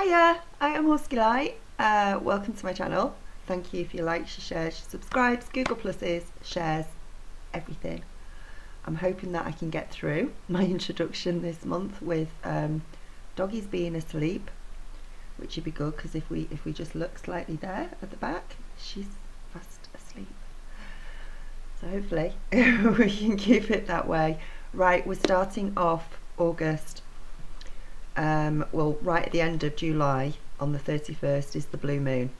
Hiya, I am Husky Light. Welcome to my channel. Thank you for your likes, your shares, your subscribes, Google Pluses, shares, everything. I'm hoping that I can get through my introduction this month with doggies being asleep, which would be good because if we just look slightly there at the back, she's fast asleep. So hopefully we can keep it that way. Right, we're starting off August. Well, right at the end of July, on the 31st, is the blue moon,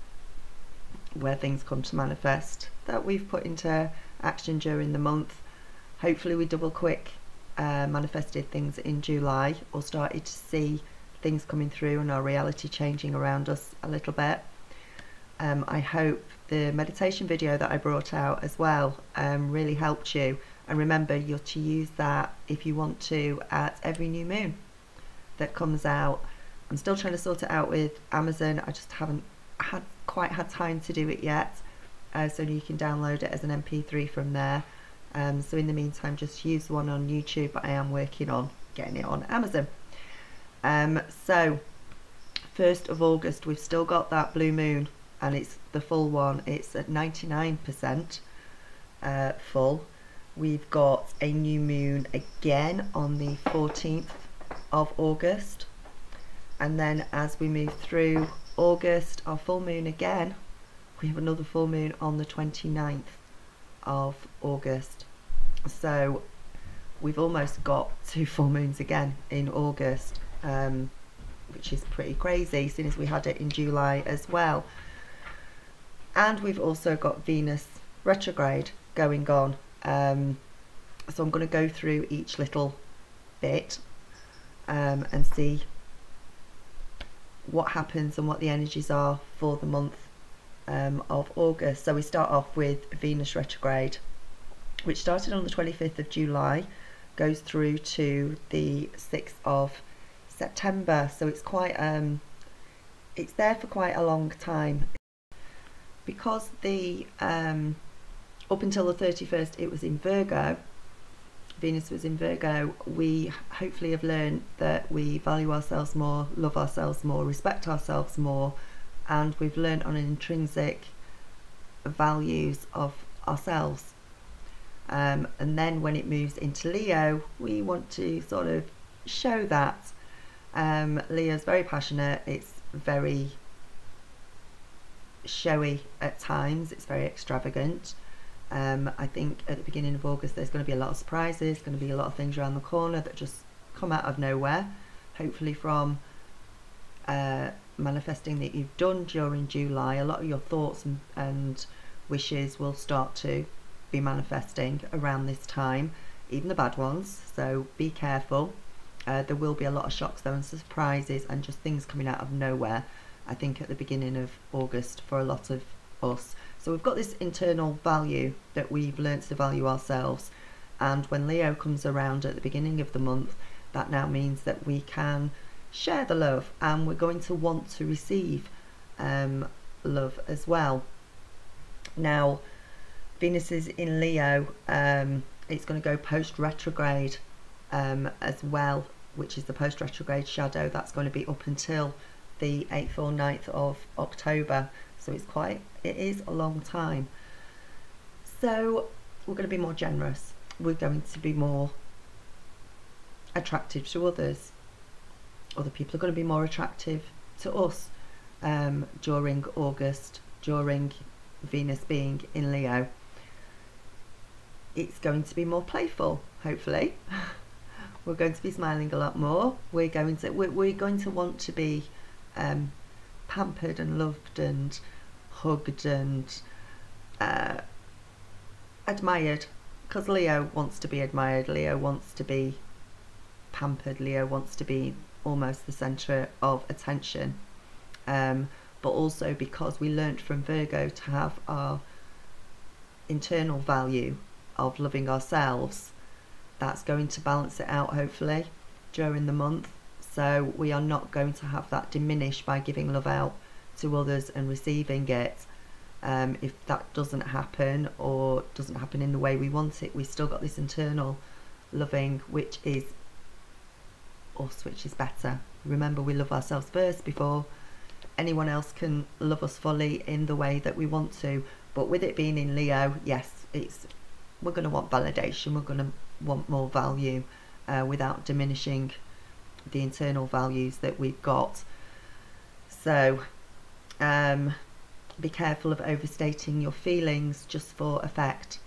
where things come to manifest that we've put into action during the month. Hopefully we double quick manifested things in July, or started to see things coming through and our reality changing around us a little bit. I hope the meditation video that I brought out as well really helped you, and remember, you're to use that if you want to at every new moon that comes out. I'm still trying to sort it out with Amazon. I just haven't quite had time to do it yet, so you can download it as an MP3 from there. So in the meantime, just use one on YouTube, but I am working on getting it on Amazon. So 1st of August, we've still got that blue moon, and it's the full one. It's at 99% full. We've got a new moon again on the 14th of August, and then as we move through August, our full moon again. We have another full moon on the 29th of August, so we've almost got 2 full moons again in August, which is pretty crazy, seeing as we had it in July as well. And we've also got Venus retrograde going on, so I'm going to go through each little bit and see what happens and what the energies are for the month of August. So we start off with Venus retrograde, which started on the 25th of July, goes through to the 6th of September. So it's quite it's there for quite a long time, because the up until the 31st it was in Virgo. Venus was in Virgo. We hopefully have learned that we value ourselves more, love ourselves more, respect ourselves more, and we've learned on an intrinsic values of ourselves. And then when it moves into Leo, we want to sort of show that. Leo's very passionate, it's very showy at times, it's very extravagant. I think at the beginning of August there's going to be a lot of surprises, going to be a lot of things around the corner that just come out of nowhere, hopefully from manifesting that you've done during July. A lot of your thoughts and wishes will start to be manifesting around this time, even the bad ones, so be careful. There will be a lot of shocks though, and surprises, and just things coming out of nowhere, I think, at the beginning of August for a lot of us. So we've got this internal value that we've learnt to value ourselves, and when Leo comes around at the beginning of the month, that now means that we can share the love, and we're going to want to receive love as well. Now Venus is in Leo, it's going to go post retrograde as well, which is the post retrograde shadow. That's going to be up until the 8th or 9th of October, so it is a long time. So we're going to be more generous, we're going to be more attractive to others, other people are going to be more attractive to us during August, during Venus being in Leo. It's going to be more playful, hopefully. We're going to be smiling a lot more. We're going to want to be pampered and loved and hugged and admired, because Leo wants to be admired, Leo wants to be pampered, Leo wants to be almost the centre of attention, but also because we learnt from Virgo to have our internal value of loving ourselves. That's going to balance it out hopefully during the month, so we are not going to have that diminish by giving love out to others and receiving it. If that doesn't happen, or doesn't happen in the way we want it, we've still got this internal loving, which is us, which is better, Remember, we love ourselves first before anyone else can love us fully in the way that we want to. But with it being in Leo, yes, we're going to want validation, we're going to want more value, without diminishing the internal values that we've got. So be careful of overstating your feelings just for effect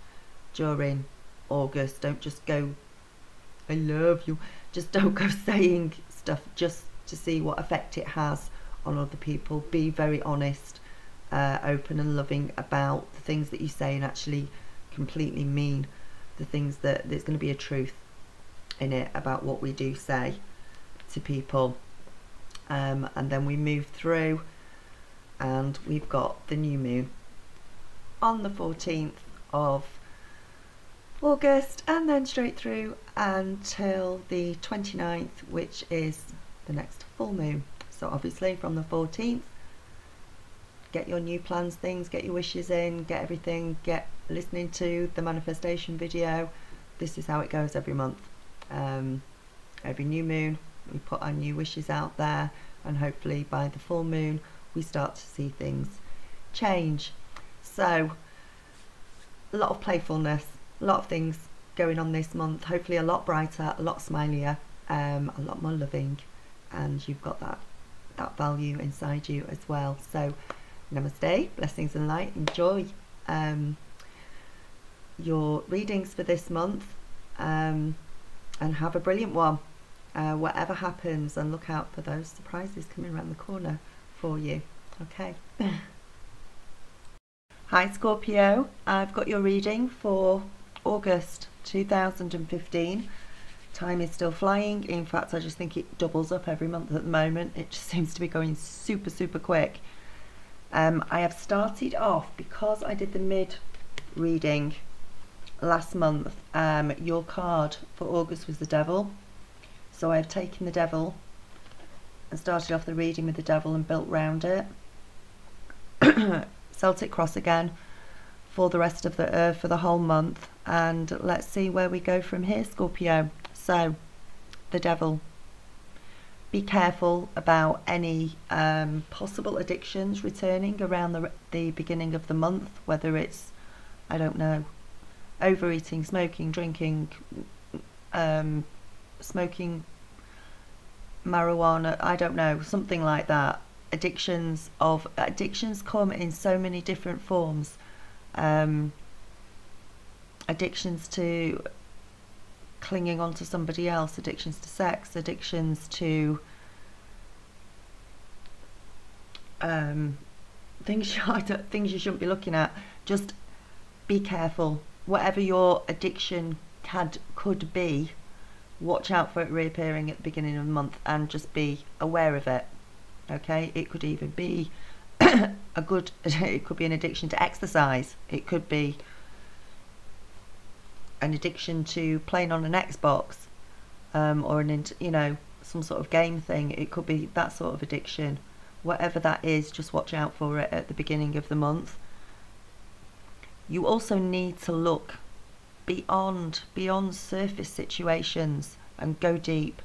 during August. Don't just go, I love you. Just don't go saying stuff just to see what effect it has on other people. Be very honest, open and loving about the things that you say, and actually completely mean the things that there's going to be a truth in it about what we do say to people. And then we move through, and we've got the new moon on the 14th of August, and then straight through until the 29th, which is the next full moon. So obviously from the 14th, get your new plans, things, get your wishes in, get everything, get listening to the manifestation video. This is how it goes every month. Every new moon we put our new wishes out there, and hopefully by the full moon we start to see things change. So a lot of playfulness, a lot of things going on this month, hopefully a lot brighter, a lot smilier, a lot more loving, and you've got that value inside you as well. So namaste, blessings and light. Enjoy your readings for this month, and have a brilliant one, whatever happens, and look out for those surprises coming around the corner for you. Okay. Hi Scorpio, I've got your reading for August 2015. Time is still flying. In fact, I just think it doubles up every month at the moment. It just seems to be going super quick. I have started off, because I did the mid reading last month, your card for August was the Devil. So I've taken the Devil and started off the reading with the Devil and built round it. Celtic cross again for the rest of the for the whole month, and let's see where we go from here, Scorpio. So the Devil, be careful about any possible addictions returning around the beginning of the month, whether it's, I don't know, overeating, smoking, drinking, smoking marijuana, I don't know, something like that. Addictions come in so many different forms. Addictions to clinging on to somebody else, addictions to sex, addictions to things you shouldn't be looking at. Just be careful. Whatever your addiction could be, watch out for it reappearing at the beginning of the month, and just be aware of it. Okay, it could even be it could be an addiction to exercise. It could be an addiction to playing on an Xbox, or some sort of game thing. It could be that sort of addiction. Whatever that is, just watch out for it at the beginning of the month. You also need to look beyond surface situations and go deep.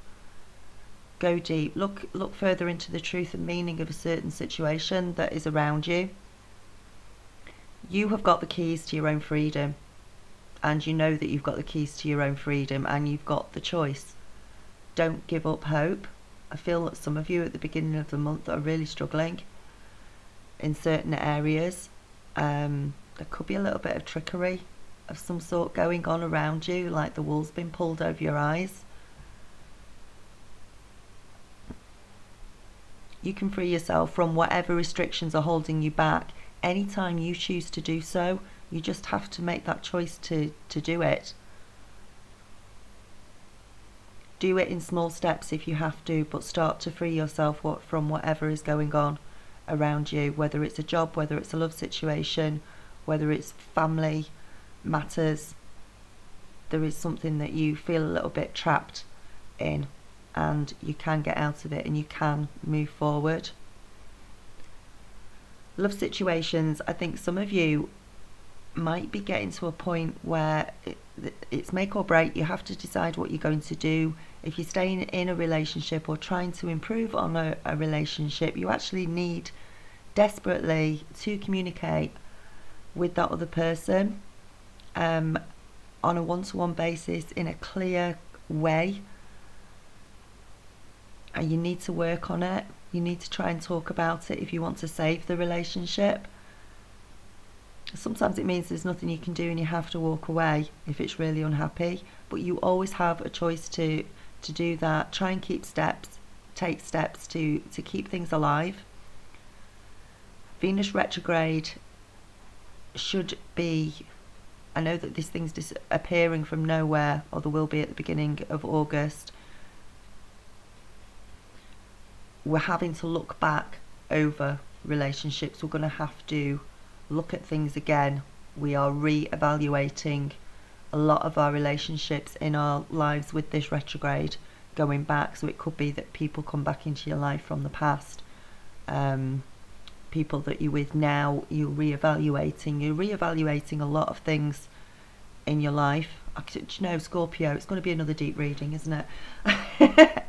Look further into the truth and meaning of a certain situation that is around you. You have got the keys to your own freedom, and you know that you've got the keys to your own freedom, and you've got the choice. Don't give up hope. I feel that some of you at the beginning of the month are really struggling in certain areas. There could be a little bit of trickery of some sort going on around you, like the wool's been pulled over your eyes. You can free yourself from whatever restrictions are holding you back anytime you choose to do so. You just have to make that choice to do it. Do it in small steps if you have to, but start to free yourself from whatever is going on around you, whether it's a job, whether it's a love situation, whether it's family matters. There is something that you feel a little bit trapped in, and you can get out of it and you can move forward. Love situations, I think some of you might be getting to a point where it's make or break. You have to decide what you're going to do. If you're staying in a relationship or trying to improve on a relationship, you actually need desperately to communicate with that other person on a one-to-one basis in a clear way, and you need to work on it. You need to try and talk about it if you want to save the relationship. Sometimes it means there's nothing you can do and you have to walk away if it's really unhappy, but you always have a choice to do that. Try and take steps to keep things alive. Venus retrograde should be, I know that this thing's disappearing from nowhere, or there will be at the beginning of August. We're having to look back over relationships. We're going to have to look at things again. We are re-evaluating a lot of our relationships in our lives with this retrograde going back. So it could be that people come back into your life from the past. People that you're with now, you're re-evaluating a lot of things in your life. Do you know, Scorpio, it's going to be another deep reading, isn't it?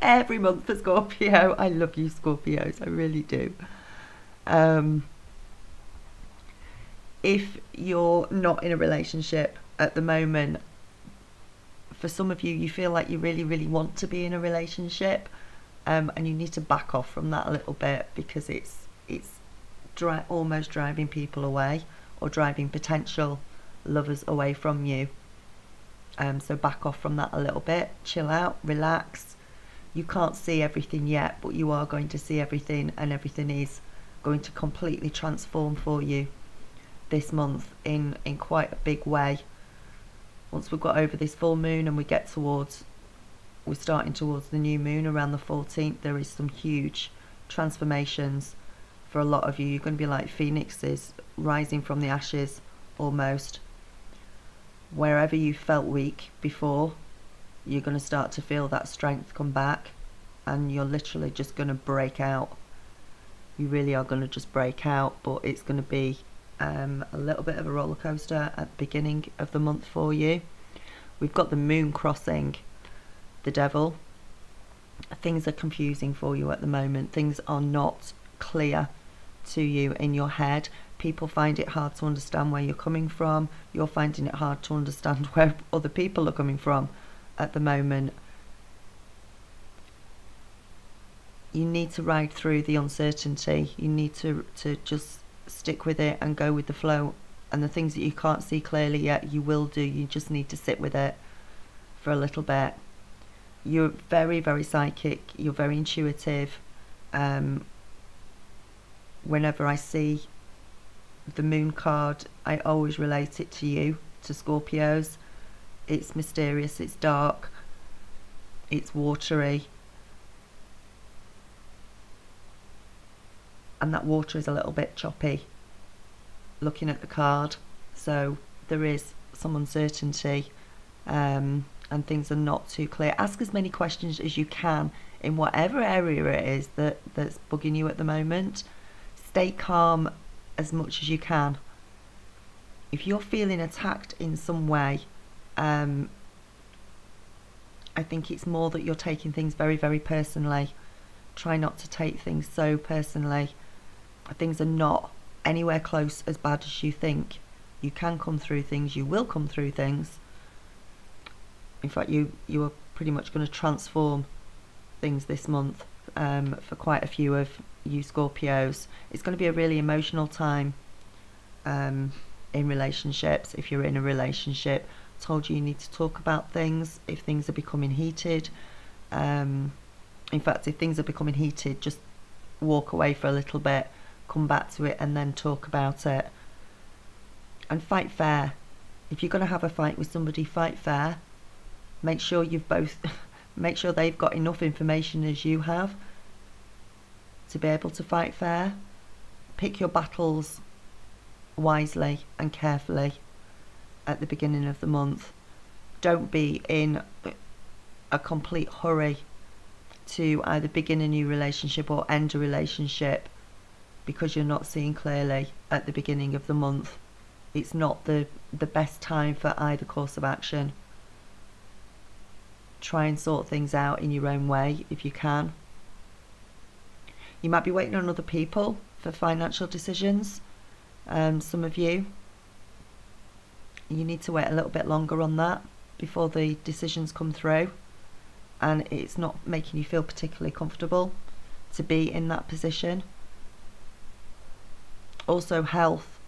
Every month for Scorpio. I love you, Scorpios, I really do. If you're not in a relationship at the moment, for some of you, you feel like you really, really want to be in a relationship, and you need to back off from that a little bit, because it's almost driving people away, or driving potential lovers away from you. So back off from that a little bit, chill out, relax. You can't see everything yet, but you are going to see everything, and everything is going to completely transform for you this month in quite a big way. Once we've got over this full moon and we're starting towards the new moon around the 14th, there is some huge transformations for a lot of you. You're going to be like phoenixes rising from the ashes almost. Wherever you felt weak before, you're going to start to feel that strength come back, and you're literally just going to break out. You really are going to just break out, but it's going to be a little bit of a roller coaster at the beginning of the month for you. We've got the moon crossing the devil. Things are confusing for you at the moment. Things are not clear to you in your head. People find it hard to understand where you're coming from. You're finding it hard to understand where other people are coming from at the moment. You need to ride through the uncertainty. You need to just stick with it and go with the flow. And the things that you can't see clearly yet, you will do. You just need to sit with it for a little bit. You're very, very psychic. You're very intuitive. Whenever I see the moon card, I always relate it to you, to Scorpios. It's mysterious, it's dark, it's watery, and that water is a little bit choppy looking at the card, so there is some uncertainty, and things are not too clear. Ask as many questions as you can in whatever area it is that's bugging you at the moment. Stay calm as much as you can. If you're feeling attacked in some way, I think it's more that you're taking things very, very personally. Try not to take things so personally. Things are not anywhere close as bad as you think. You can come through things. You will come through things. In fact, you are pretty much going to transform things this month, for quite a few of you Scorpios. It's going to be a really emotional time in relationships. If you're in a relationship, I told you need to talk about things if things are becoming heated. In fact, if things are becoming heated, just walk away for a little bit, come back to it, and then talk about it. And fight fair. If you're going to have a fight with somebody, fight fair. Make sure make sure they've got enough information as you have to be able to fight fair. Pick your battles wisely and carefully at the beginning of the month. Don't be in a complete hurry to either begin a new relationship or end a relationship because you're not seeing clearly at the beginning of the month. It's not the best time for either course of action. try and sort things out in your own way if you can. You might be waiting on other people for financial decisions. Some of you need to wait a little bit longer on that before the decisions come through, and it's not making you feel particularly comfortable to be in that position. Also, health.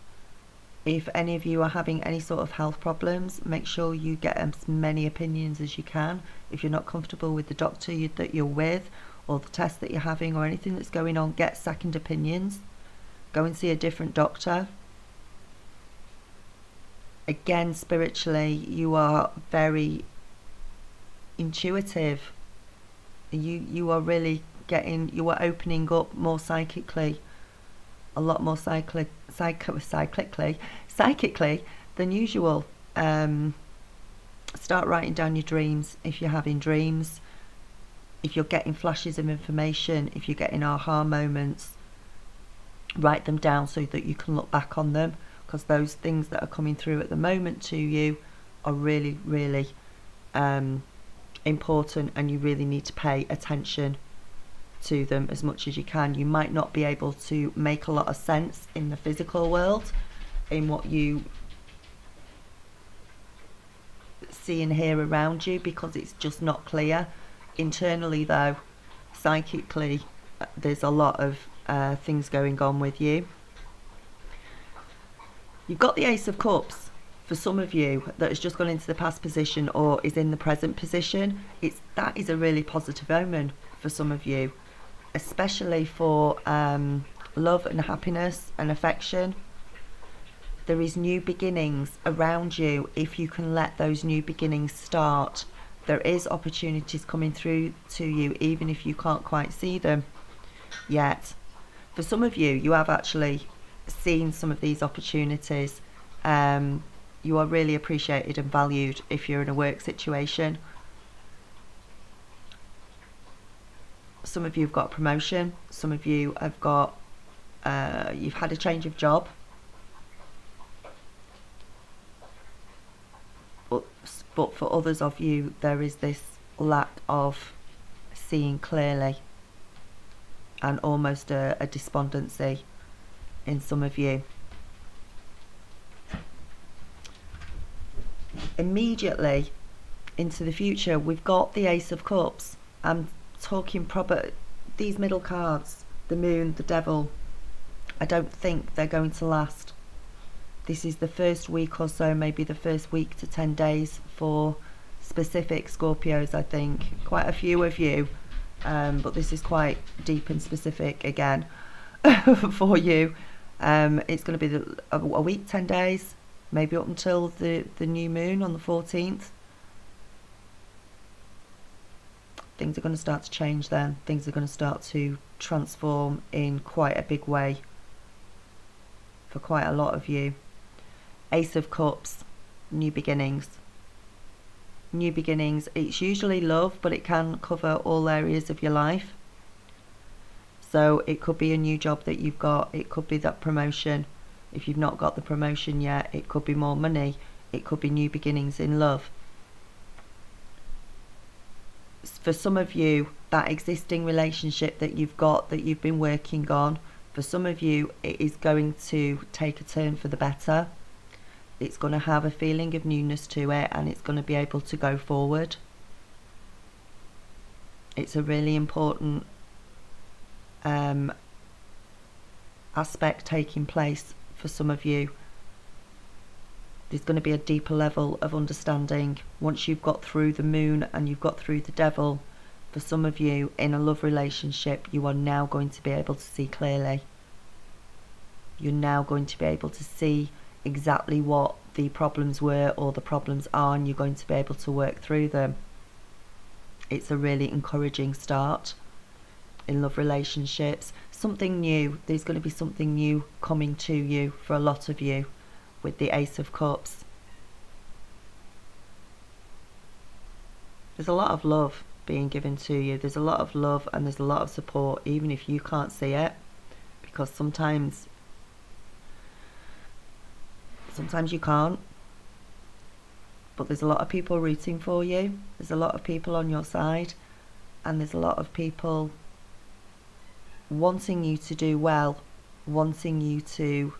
If any of you are having any sort of health problems, make sure you get as many opinions as you can. If you're not comfortable with the doctor that you're with, or the test that you're having, or anything that's going on, get second opinions. Go and see a different doctor. Again, spiritually, you are very intuitive. You are really you are opening up more psychically, a lot more psychically than usual. Start writing down your dreams if you're having dreams, if you're getting flashes of information, if you're getting aha moments. Write them down so that you can look back on them, because those things that are coming through at the moment to you are really, really important, and you really need to pay attention to them as much as you can. You might not be able to make a lot of sense in the physical world, in what you see and hear around you, because it's just not clear. Internally though, psychically, there's a lot of things going on with you. You've got the Ace of Cups for some of you that has just gone into the past position or is in the present position. That is a really positive omen for some of you, especially for love and happiness and affection. There is new beginnings around you if you can let those new beginnings start. There is opportunities coming through to you even if you can't quite see them yet. For some of you, you have actually seen some of these opportunities. You are really appreciated and valued if you're in a work situation. Some of you have got a promotion. Some of you have got you've had a change of job. But for others of you, there is this lack of seeing clearly, and almost a despondency in some of you. Immediately into the future, we've got the Ace of Cups. I'm talking proper, these middle cards, the Moon, the Devil, I don't think they're going to last. This is the first week or so, maybe the first week to 10 days for specific Scorpios, I think. Quite a few of you, but this is quite deep and specific again for you. It's going to be a week, 10 days, maybe up until the new moon on the 14th. Things are going to start to change then. Things are going to start to transform in quite a big way for quite a lot of you. Ace of Cups, new beginnings. New beginnings, it's usually love, but it can cover all areas of your life. So it could be a new job that you've got, it could be that promotion. If you've not got the promotion yet, it could be more money, it could be new beginnings in love. For some of you, that existing relationship that you've got, that you've been working on, for some of you, it is going to take a turn for the better. It's going to have a feeling of newness to it, and it's going to be able to go forward. It's a really important aspect taking place for some of you. There's going to be a deeper level of understanding once you've got through the Moon and you've got through the Devil. For some of you in a love relationship, you are now going to be able to see clearly. You're now going to be able to see exactly what the problems were or the problems are, and you're going to be able to work through them. It's a really encouraging start in love relationships. Something new, there's going to be something new coming to you for a lot of you with the Ace of Cups. There's a lot of love being given to you. There's a lot of love and there's a lot of support, even if you can't see it, because sometimes you can't, but there's a lot of people rooting for you. There's a lot of people on your side, and there's a lot of people wanting you to do well, wanting you to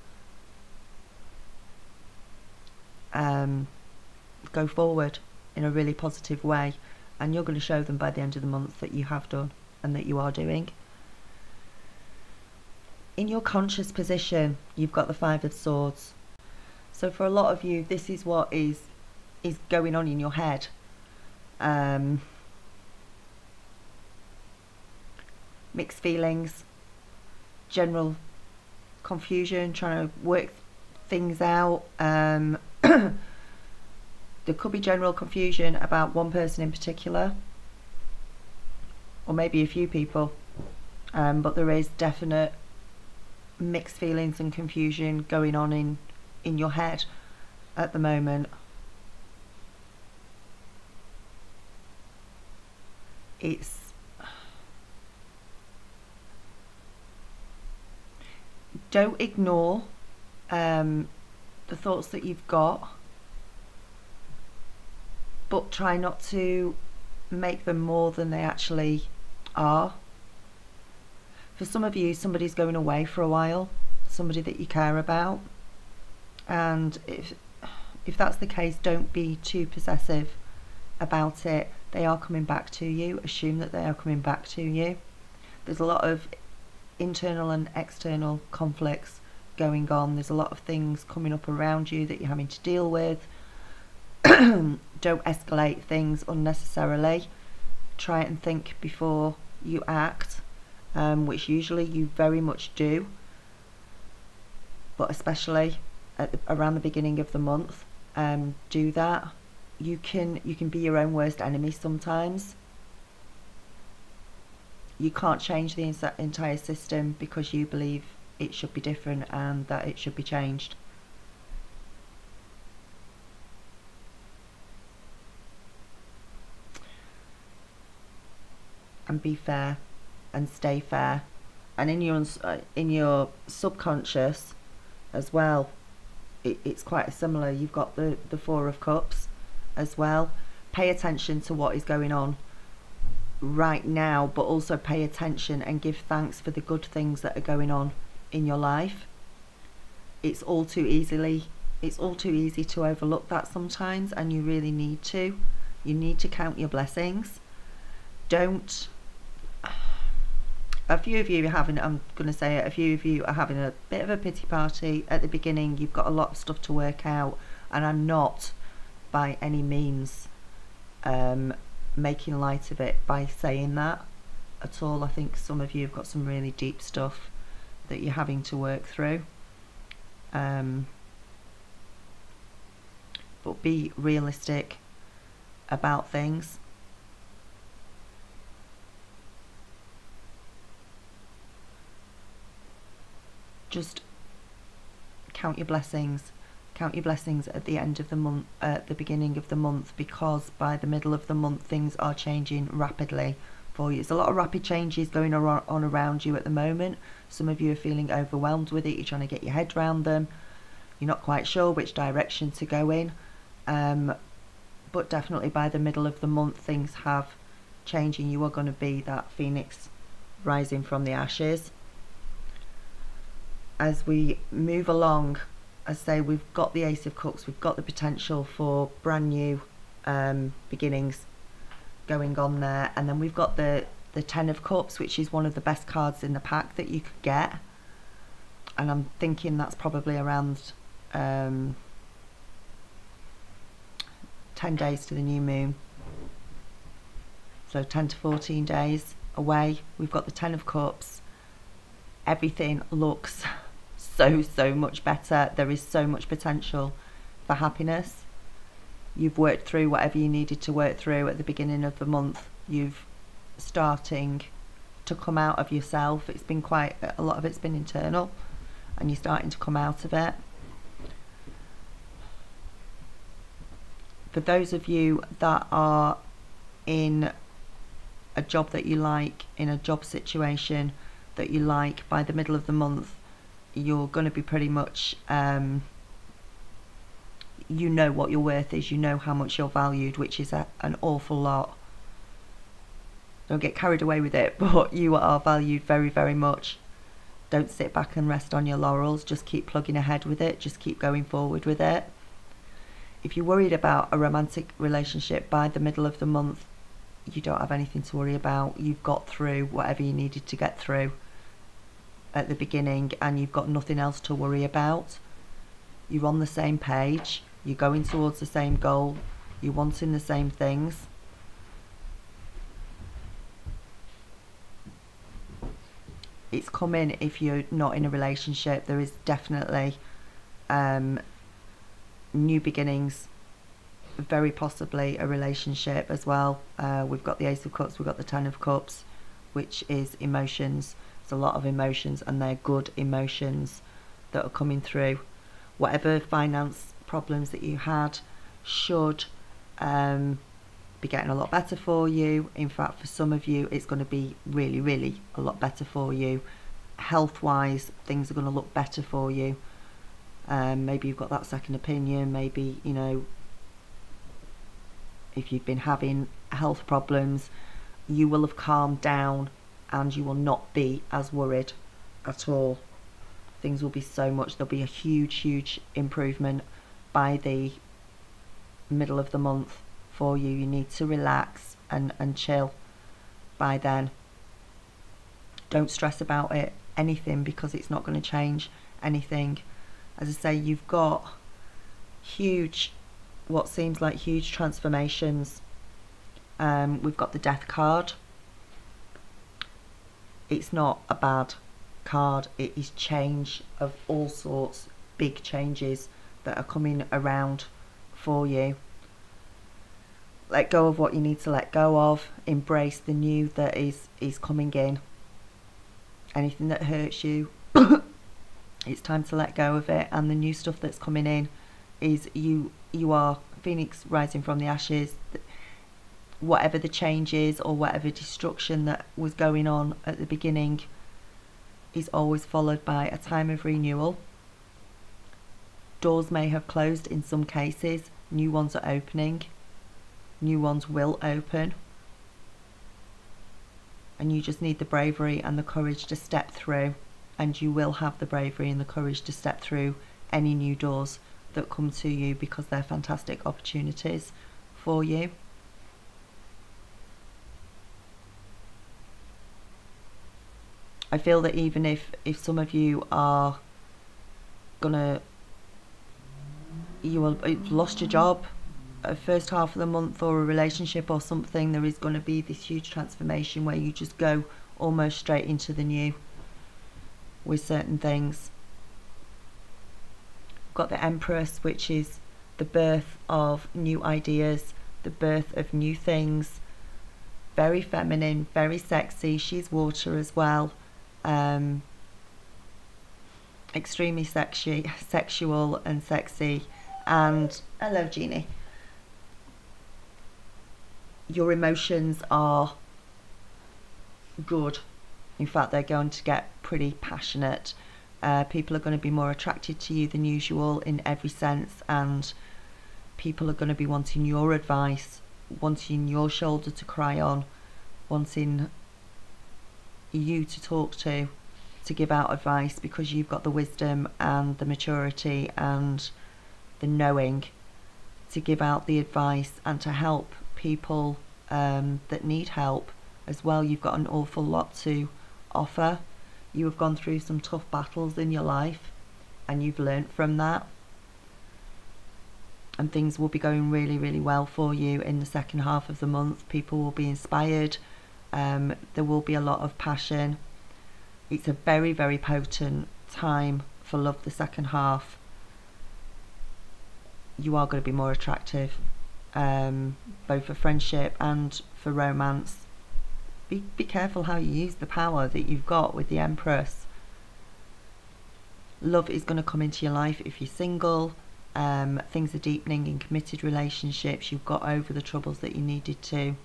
go forward in a really positive way, and you're going to show them by the end of the month that you have done and that you are doing. In your conscious position, you've got the Five of Swords. So for a lot of you, this is what is going on in your head. Mixed feelings, general confusion, trying to work things out. There could be general confusion about one person in particular, or maybe a few people, but there is definite mixed feelings and confusion going on in your head at the moment. Don't ignore the thoughts that you've got, but try not to make them more than they actually are. For some of you, somebody's going away for a while, somebody that you care about, and if that's the case, don't be too possessive about it. They are coming back to you. Assume that they are coming back to you. There's a lot of internal and external conflicts going on. There's a lot of things coming up around you that you're having to deal with. Don't escalate things unnecessarily. Try and think before you act, which usually you very much do, but especially around the beginning of the month, do that. You can be your own worst enemy sometimes. You can't change the entire system because you believe it should be different and that it should be changed. And be fair and stay fair. And in your subconscious as well, it's quite similar. You've got the Four of Cups as well. Pay attention to what is going on right now, but also pay attention and give thanks for the good things that are going on in your life. It's all too easy to overlook that sometimes, and you really need to. You need to count your blessings. Don't. A few of you are having, I'm going to say it, a few of you are having a bit of a pity party at the beginning. You've got a lot of stuff to work out, and I'm not by any means making light of it by saying that at all. I think some of you have got some really deep stuff that you're having to work through, but be realistic about things. Just count your blessings. Count your blessings at the end of the month, at the beginning of the month, because by the middle of the month things are changing rapidly for you. There's a lot of rapid changes going on around you at the moment. Some of you are feeling overwhelmed with it. You're trying to get your head around them. You're not quite sure which direction to go in. But definitely by the middle of the month things have changing. You are going to be that phoenix rising from the ashes. As we move along, I say, we've got the Ace of Cups, we've got the potential for brand new beginnings going on there, and then we've got the Ten of Cups, which is one of the best cards in the pack that you could get, and I'm thinking that's probably around 10 days to the new moon, so 10 to 14 days away. We've got the Ten of Cups. Everything looks so much better. There is so much potential for happiness. You've worked through whatever you needed to work through at the beginning of the month. You've starting to come out of yourself. It's been quite a lot of it's been internal, and you're starting to come out of it. For those of you that are in a job that you like, in a job situation that you like, by the middle of the month you're going to be pretty much you know what your worth is, you know how much you're valued, which is an awful lot. Don't get carried away with it, but you are valued very, very much. Don't sit back and rest on your laurels. Just keep plugging ahead with it. Just keep going forward with it. If you're worried about a romantic relationship by the middle of the month, you don't have anything to worry about. You've got through whatever you needed to get through at the beginning, and you've got nothing else to worry about. You're on the same page. You're going towards the same goal. You're wanting the same things. It's coming if you're not in a relationship. There is definitely new beginnings, very possibly a relationship as well. We've got the Ace of Cups, we've got the Ten of Cups, which is emotions. It's a lot of emotions, and they're good emotions that are coming through. Whatever finance problems that you had should be getting a lot better for you. In fact, for some of you, it's going to be really, really a lot better for you. Health wise, things are going to look better for you. Maybe you've got that second opinion. Maybe, you know, if you've been having health problems, you will have calmed down and you will not be as worried at all. Things will be so much, there'll be a huge improvement by the middle of the month for you. You need to relax and chill by then. Don't stress about it, anything, because it's not going to change anything. As I say, you've got huge, what seems like huge transformations. We've got the Death card. It's not a bad card. It is change of all sorts, big changes that are coming around for you. Let go of what you need to let go of. Embrace the new that is coming in. Anything that hurts you, it's time to let go of it. And the new stuff that's coming in is you are Phoenix rising from the ashes. Whatever the change is, or whatever destruction that was going on at the beginning, is always followed by a time of renewal. Doors may have closed in some cases. New ones are opening. New ones will open. And you just need the bravery and the courage to step through. And you will have the bravery and the courage to step through any new doors that come to you, because they're fantastic opportunities for you. I feel that even if some of you are you've lost your job first half of the month, or a relationship or something, there is going to be this huge transformation where you just go almost straight into the new with certain things. Got the Empress, which is the birth of new ideas, the birth of new things. Very feminine, very sexy. She's water as well. Extremely sexual and sexy. And hello, Jeannie. Your emotions are good. In fact, they're going to get pretty passionate. People are going to be more attracted to you than usual in every sense, and people are going to be wanting your advice, wanting your shoulder to cry on, wanting you to talk to give out advice, because you've got the wisdom and the maturity and the knowing to give out the advice and to help people that need help as well. You've got an awful lot to offer. You have gone through some tough battles in your life, and you've learnt from that, and things will be going really, really well for you in the second half of the month. People will be inspired. There will be a lot of passion. It's a very, very potent time for love, the second half. You are going to be more attractive, both for friendship and for romance. Be careful how you use the power that you've got with the Empress. Love is going to come into your life if you're single. Things are deepening in committed relationships. You've got over the troubles that you needed to.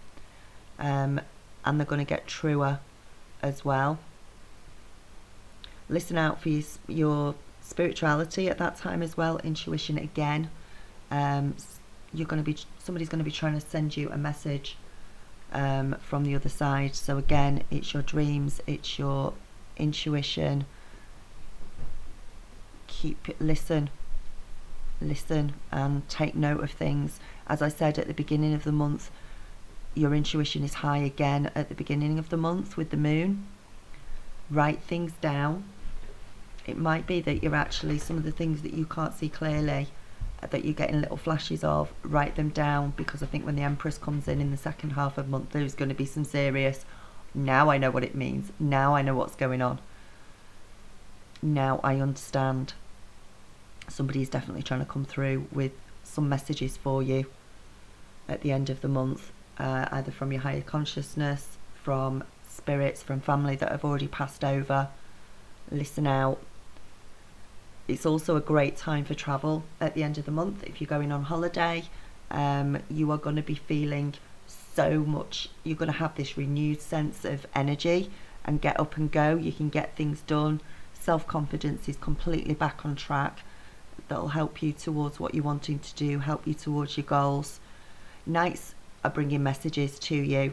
And they're going to get truer as well. Listen out for your spirituality at that time as well. Intuition again. Somebody's going to be trying to send you a message from the other side. So again, it's your dreams, it's your intuition. Listen and take note of things. As I said at the beginning of the month, your intuition is high again at the beginning of the month with the moon. Write things down. It might be that you're actually, some of the things that you can't see clearly, that you're getting little flashes of, write them down, because I think when the Empress comes in the second half of the month, there's going to be some serious, now I know what it means, now I know what's going on, now I understand. Somebody is definitely trying to come through with some messages for you at the end of the month, either from your higher consciousness, from spirits, from family that have already passed over. Listen out. It's also a great time for travel at the end of the month. If you're going on holiday, you are going to be feeling so much, you're going to have this renewed sense of energy and get up and go. You can get things done. Self-confidence is completely back on track. That'll help you towards what you're wanting to do, help you towards your goals. Nights are bringing messages to you,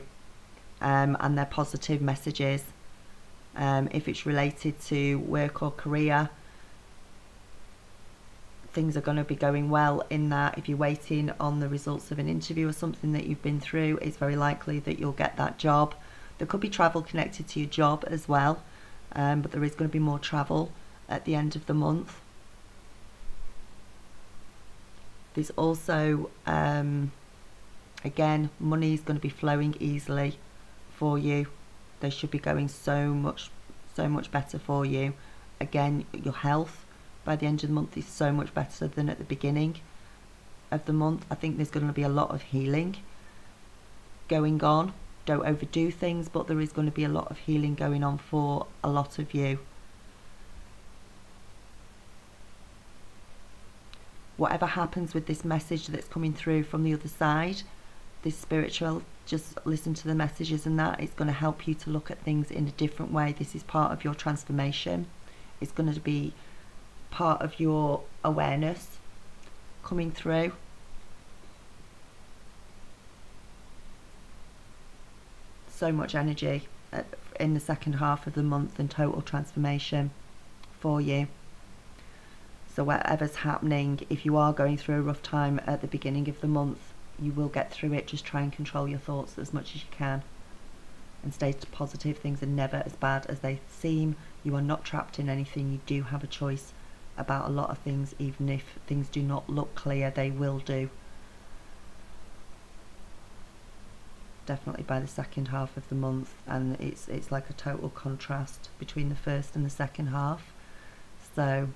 and they're positive messages. If it's related to work or career, things are going to be going well in that. If you're waiting on the results of an interview or something that you've been through, it's very likely that you'll get that job. There could be travel connected to your job as well, but there is going to be more travel at the end of the month. There's also, again, money is going to be flowing easily for you. They should be going so much better for you. Again, your health by the end of the month is so much better than at the beginning of the month. I think there's going to be a lot of healing going on. Don't overdo things, but there is going to be a lot of healing going on for a lot of you. Whatever happens with this message that's coming through from the other side, this spiritual, just listen to the messages, and that it's going to help you to look at things in a different way. This is part of your transformation. It's going to be part of your awareness coming through. So much energy in the second half of the month and total transformation for you. So whatever's happening, if you are going through a rough time at the beginning of the month, you will get through it. Just try and control your thoughts as much as you can and stay positive. Things are never as bad as they seem. You are not trapped in anything. You do have a choice about a lot of things. Even if things do not look clear, they will do. Definitely by the second half of the month, and it's like a total contrast between the first and the second half. So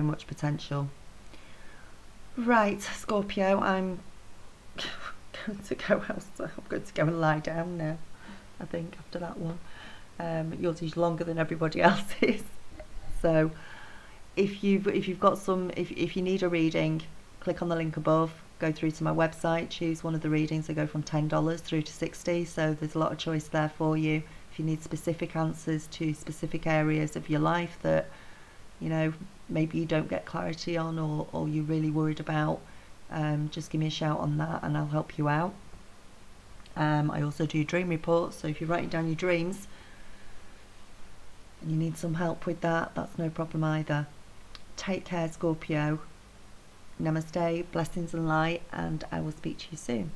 much potential. Right, Scorpio, I'm going to go elsewhere. I'm going to go and lie down now, I think, after that one. Yours is longer than everybody else's. So if you need a reading, click on the link above, go through to my website, choose one of the readings. They go from $10 through to $60, so there's a lot of choice there for you. If you need specific answers to specific areas of your life that, you know, maybe you don't get clarity on, or you're really worried about, just give me a shout on that and I'll help you out. I also do dream reports, so if you're writing down your dreams and you need some help with that, that's no problem either. Take care, Scorpio. Namaste, blessings and light, and I will speak to you soon.